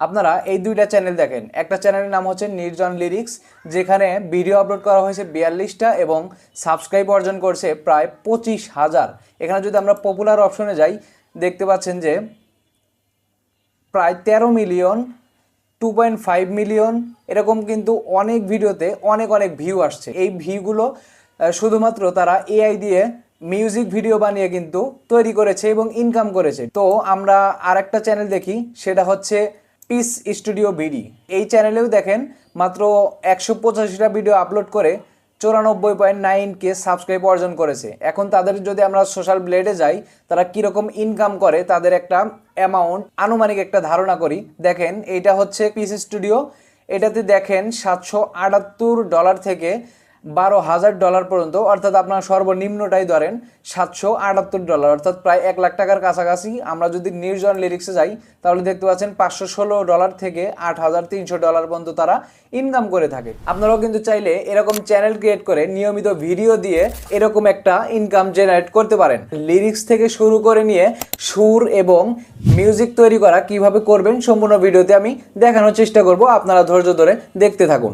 আপনারা এই দুইটা চ্যানেল দেখেন, একটা চ্যানেলের নাম হচ্ছে নির্জন লিরিক্স, যেখানে ভিডিও আপলোড করা হয়েছে 42টা এবং সাবস্ক্রাইব অর্জন করছে প্রায় 25,000। এখানে যদি আমরা পপুলার অপশনে যাই, দেখতে পাচ্ছেন যে প্রায় 13 মিলিয়ন, 2.5 মিলিয়ন, এরকম কিন্তু অনেক ভিডিওতে অনেক অনেক ভিউ আসছে। এই ভিউগুলো শুধুমাত্র তারা এআই দিয়ে মিউজিক ভিডিও বানিয়ে কিন্তু তৈরি করেছে এবং ইনকাম করেছে। তো আমরা আরেকটা চ্যানেল দেখি, সেটা হচ্ছে পিস স্টুডিও বিডি। এই চ্যানেলেও দেখেন মাত্র 185টা ভিডিও আপলোড করে 94.9K সাবস্ক্রাইব অর্জন করেছে। এখন তাদের যদি আমরা সোশ্যাল ব্লেডে যাই, তারা কীরকম ইনকাম করে তাদের একটা অ্যামাউন্ট আনুমানিক একটা ধারণা করি। দেখেন, এইটা হচ্ছে পিস স্টুডিও, এটাতে দেখেন $778 থেকে $12,000 পর্যন্ত, অর্থাৎ আপনার সর্বনিম্নটাই ধরেন $778, অর্থাৎ প্রায় $1,00,000 কাছাকাছি। আমরা যদি নির্জন লিরিক্সে যাই তাহলে দেখতে পাচ্ছেন $516 থেকে $8,300 পর্যন্ত তারা ইনকাম করে থাকে। আপনারাও কিন্তু চাইলে এরকম চ্যানেল ক্রিয়েট করে নিয়মিত ভিডিও দিয়ে এরকম একটা ইনকাম জেনারেট করতে পারেন। লিরিক্স থেকে শুরু করে নিয়ে সুর এবং মিউজিক তৈরি করা কিভাবে করবেন সম্পূর্ণ ভিডিওতে আমি দেখানোর চেষ্টা করব, আপনারা ধৈর্য ধরে দেখতে থাকুন।